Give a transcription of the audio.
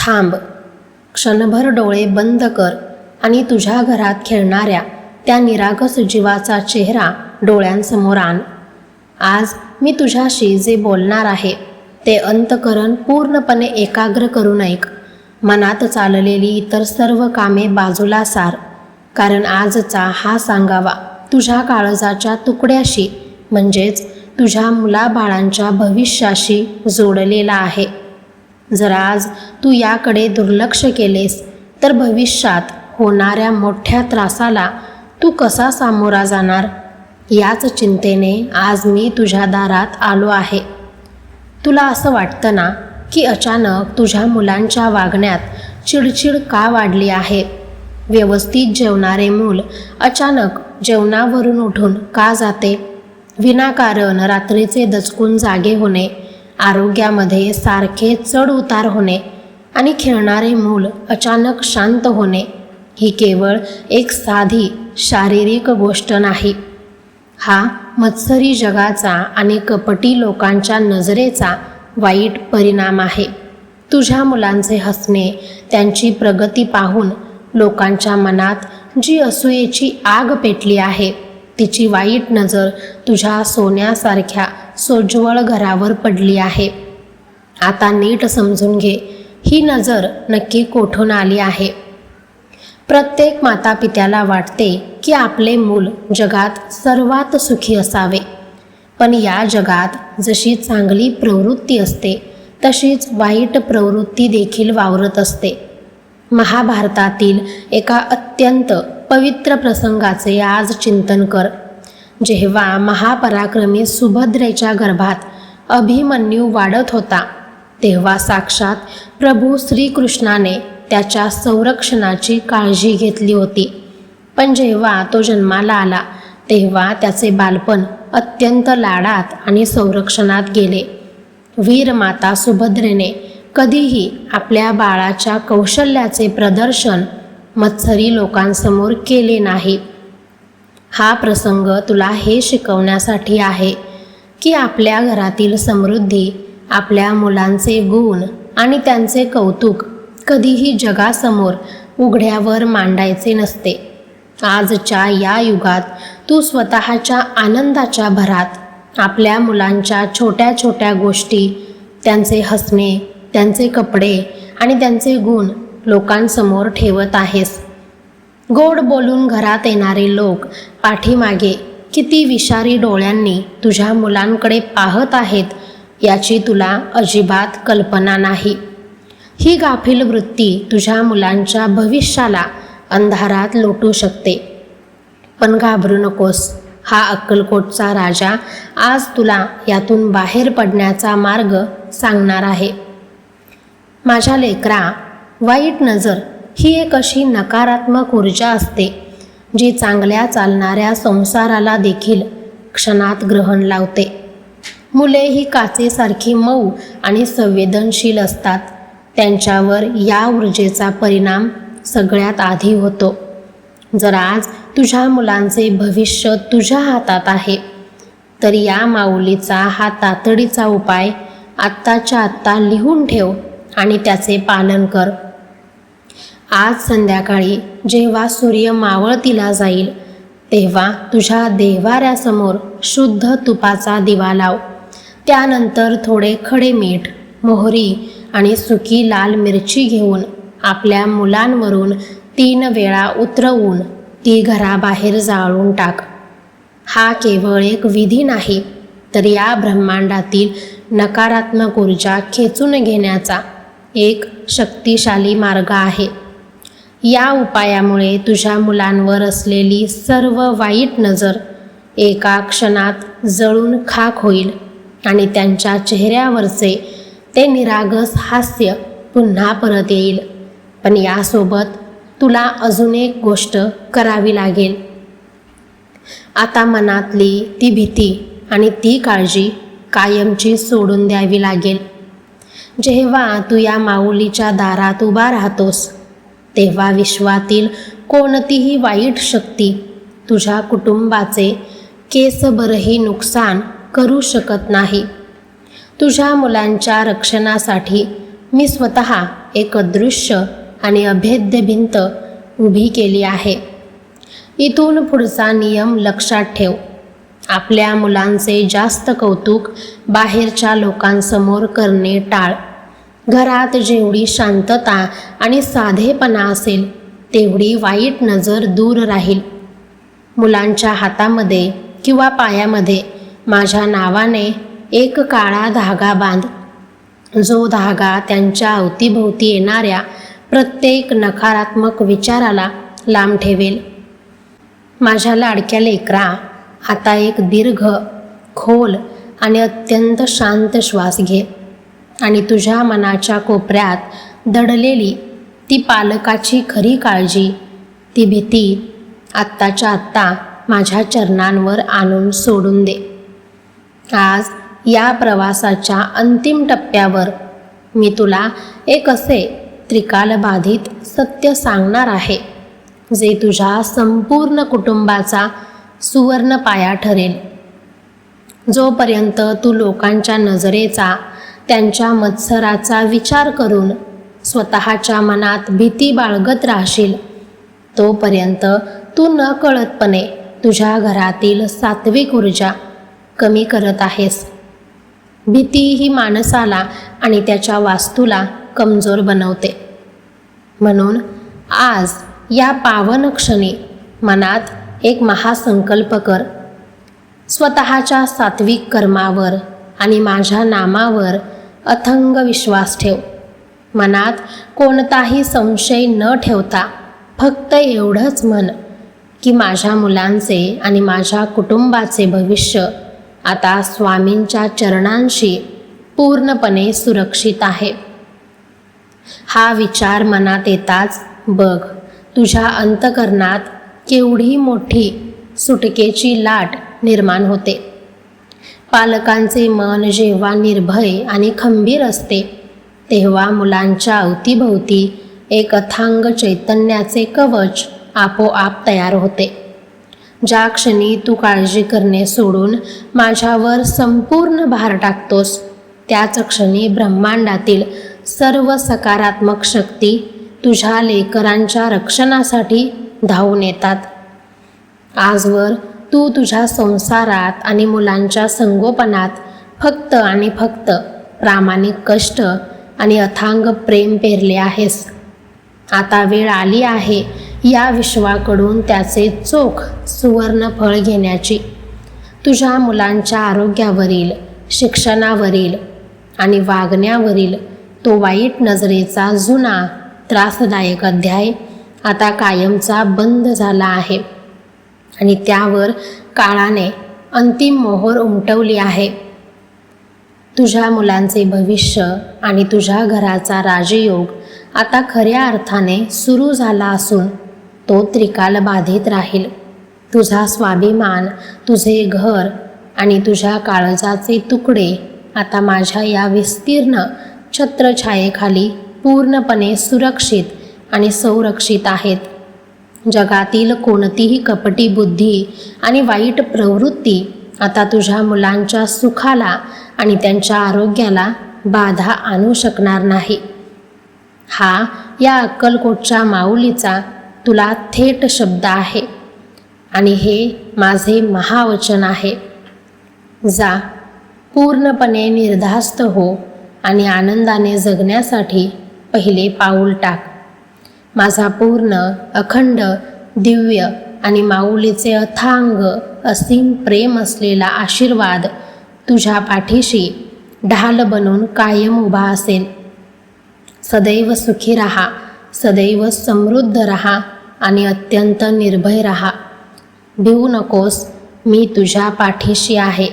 थांब, क्षणभर डोळे बंद कर आणि तुझ्या घरात खेळणाऱ्या त्या निरागस जीवाचा चेहरा डोळ्यांसमोर आण. आज मी तुझ्याशी जे बोलणार आहे ते अंतःकरण पूर्णपणे एकाग्र करून ऐक. मनात चाललेली इतर सर्व कामे बाजूला सार, कारण आजचा हा सांगावा तुझ्या काळजाच्या तुकड्याशी म्हणजेच तुझ्या मुलाबाळांच्या भविष्याशी जोडलेला आहे. जर आज तू याकडे दुर्लक्ष केलेस तर भविष्यात होणाऱ्या मोठ्या त्रासाला तू कसा सामोरा जाणार, याच चिंतेने आज मी तुझ्या दारात आलो आहे. तुला असं वाटतं ना की अचानक तुझ्या मुलांच्या वागण्यात चिडचिड का वाढली आहे? व्यवस्थित जेवणारे मूल अचानक जेवणावरून उठून का जाते? विनाकारण रात्रीचे दचकून जागे होणे, आरोग्यामध्ये सारखे चढ उतार होणे आणि खेळणारे मूल अचानक शांत होणे ही केवळ एक साधी शारीरिक गोष्ट नाही. हा मत्सरी जगाचा आणि कपटी लोकांच्या नजरेचा वाईट परिणाम आहे. तुझ्या मुलांचे हसणे, त्यांची प्रगती पाहून लोकांच्या मनात जी असूयेची आग पेटली आहे तिची वाईट नजर तुझ्या सोन्यासारख्या सोज्वळ घरावर पडली आहे. आता नीट समजून घे, ही नजर नक्की कोठून आली आहे. प्रत्येक मातापित्याला वाटते की आपले मूल जगात सर्वात सुखी असावे, पण या जगात जशी चांगली प्रवृत्ती असते तशीच वाईट प्रवृत्ती देखील वावरत असते. महाभारतातील एका अत्यंत पवित्र प्रसंगाचे आज चिंतन कर. जेव्हा महापराक्रमी सुभद्रेच्या गर्भात अभिमन्यू वाढत होता तेव्हा साक्षात प्रभू श्रीकृष्णाने त्याच्या संरक्षणाची काळजी घेतली होती. पण जेव्हा तो जन्माला आला तेव्हा त्याचे बालपण अत्यंत लाडात आणि संरक्षणात गेले. वीर माता सुभद्रेने कधीही आपल्या बाळाच्या कौशल्याचे प्रदर्शन मत्सरी लोकांसमोर केले नाही. हा प्रसंग तुला हे शिकवण्यासाठी आहे की आपल्या घरातील समृद्धी, आपल्या मुलांचे गुण आणि त्यांचे कौतुक कधीही जगासमोर उघड्यावर मांडायचे नसते. आजच्या या युगात तू स्वतःच्या आनंदाच्या भरात आपल्या मुलांच्या छोट्या छोट्या गोष्टी, त्यांचे हसणे, त्यांचे कपडे आणि त्यांचे गुण लोकांसमोर ठेवत आहेस. गोड बोलून घरात येणारे लोक पाठीमागे किती विषारी डोळ्यांनी तुझ्या मुलांकडे पाहत आहेत याची तुला अजिबात कल्पना नाही. ही गाफील वृत्ती तुझ्या मुलांच्या भविष्याला अंधारात लोटू शकते. पण घाबरू नकोस, हा अक्कलकोटचा राजा आज तुला यातून बाहेर पडण्याचा मार्ग सांगणार आहे. माझ्या लेकरा, वाईट नजर ही एक अशी नकारात्मक ऊर्जा असते जी चांगल्या चालणाऱ्या संसाराला देखील क्षणात ग्रहण लावते. मुले ही काचेसारखी मऊ आणि संवेदनशील असतात. त्यांच्यावर या ऊर्जेचा परिणाम सगळ्यात आधी होतो. जर आज तुझ्या मुलांचे भविष्य तुझ्या हातात आहे तर या माऊलीचा हा तातडीचा उपाय आत्ताच्या आत्ता लिहून ठेव आणि त्याचे पालन कर. आज संध्याकाळी जेव्हा सूर्य मावळतीला जाईल तेव्हा तुझ्या देव्हाऱ्यासमोर शुद्ध तुपाचा दिवा लाव. त्यानंतर थोडे खडे मीठ, मोहरी आणि सुकी लाल मिरची घेऊन आपल्या मुलांवरून 3 वेळा उतरवून ती घराबाहेर जाळून टाक. हा केवळ एक विधी नाही तर या ब्रह्मांडातील नकारात्मक ऊर्जा खेचून घेण्याचा एक शक्तिशाली मार्ग आहे. या उपायामुळे तुझ्या मुलांवर असलेली सर्व वाईट नजर एका क्षणात जळून खाक होईल आणि त्यांच्या चेहऱ्यावरचे ते निरागस हास्य पुन्हा परत येईल. पण यासोबत तुला अजून एक गोष्ट करावी लागेल. आता मनातली ती भीती आणि ती काळजी कायमची सोडून द्यावी लागेल. जेव्हा तू या माऊलीच्या दारात उभा राहतोस तेव्हा विश्वातील कोणतीही वाईट शक्ती तुझ्या कुटुंबाचे केसभरही नुकसान करू शकत नाही. तुझ्या मुलांच्या रक्षणासाठी मी स्वतः एक अदृश्य आणि अभेद्य भिंत उभी केली आहे. इथून पुढचा नियम लक्षात ठेव. आपल्या मुलांचे जास्त कौतुक बाहेरच्या लोकांसमोर करणे टाळ. घरात जेवढी शांतता आणि साधेपणा असेल तेवढी वाईट नजर दूर राहील. मुलांच्या हातामध्ये किंवा पायामध्ये माझ्या नावाने एक काळा धागा बांध, जो धागा त्यांच्या अवतीभोवती येणाऱ्या प्रत्येक नकारात्मक विचाराला लांब ठेवेल. माझ्या लाडक्या लेकरा, आता एक दीर्घ, खोल आणि अत्यंत शांत श्वास घे आणि तुझ्या मनाच्या कोपऱ्यात दडलेली ती पालकाची खरी काळजी, ती भीती आत्ताच्या आत्ता माझ्या चरणांवर आणून सोडून दे. आज या प्रवासाच्या अंतिम टप्प्यावर मी तुला एक असे त्रिकालबाधित सत्य सांगणार आहे, जे तुझ्या संपूर्ण कुटुंबाचा सुवर्ण पाया ठरेल. जोपर्यंत तू लोकांच्या नजरेचा, त्यांच्या मत्सराचा विचार करून स्वतःच्या मनात भीती बाळगत राहशील, तोपर्यंत तू नकळतपणे तुझ्या घरातील सात्विक ऊर्जा कमी करत आहेस. भीती ही माणसाला आणि त्याच्या वास्तूला कमजोर बनवते. म्हणून आज या पावन क्षणी मनात एक महासंकल्प कर. स्वतःच्या सात्विक कर्मावर आणि माझ्या नामावर अथंग विश्वास ठेव. मनात कोणताही संशय न ठेवता फक्त एवढंच म्हण की माझ्या मुलांचे आणि माझ्या कुटुंबाचे भविष्य आता स्वामींच्या चरणांशी पूर्णपणे सुरक्षित आहे. हा विचार मनात येताच बघ, तुझ्या अंतःकरणात केवढी मोठी सुटकेची लाट निर्माण होते. पालकांचे मन जेव्हा निर्भय आणि खंबीर असते, तेव्हा मुलांच्या अवतीभोवती एक अथांग चैतन्याचे कवच आपोआप तयार होते. ज्या क्षणी तू काळजी करणे सोडून माझ्यावर संपूर्ण भार टाकतोस, त्याच क्षणी ब्रह्मांडातील सर्व सकारात्मक शक्ती तुझ्या लेकरांच्या रक्षणासाठी धावून येतात. आजवर तू तुझ्या संसारात आणि मुलांच्या संगोपनात फक्त आणि फक्त प्रामाणिक कष्ट आणि अथांग प्रेम पेरले आहेस. आता वेळ आली आहे या विश्वाकडून त्याचे चोख सुवर्ण फळ घेण्याची. तुझ्या मुलांच्या आरोग्यावरील, शिक्षणावरील आणि वागण्यावरील तो वाईट नजरेचा जुना त्रासदायक अध्याय आता कायमचा बंद झाला आहे आणि त्यावर काळाने अंतिम मोहर उमटवली आहे. तुझ्या मुलांचे भविष्य आणि तुझ्या घराचा राजयोग आता खऱ्या अर्थाने सुरू झाला असून तो त्रिकालबाधित राहील. तुझा स्वाभिमान, तुझे घर आणि तुझ्या काळजाचे तुकडे आता माझ्या या विस्तीर्ण छत्रछायेखाली पूर्णपणे सुरक्षित आणि संरक्षित आहेत. जगातील कोणतीही कपटी बुद्धी आणि वाईट प्रवृत्ती आता तुझ्या मुलांच्या सुखाला आणि त्यांच्या आरोग्याला बाधा आणू शकणार नाही. हा या अक्कलकोटच्या माऊलीचा तुला थेट शब्द आहे आणि हे माझे महावचन आहे. जा, पूर्णपणे निर्धास्त हो आणि आनंदाने जगण्यासाठी पहिले पाऊल टाक. माझा पूर्ण, अखंड, दिव्य आणि माऊलीचे अथांग असीम प्रेम असलेला आशीर्वाद तुझ्या पाठीशी ढाल बनून कायम उभा असेल. सदैव सुखी राहा, सदैव समृद्ध राहा आणि अत्यंत निर्भय राहा. भिवू नकोस, मी तुझ्या पाठीशी आहे.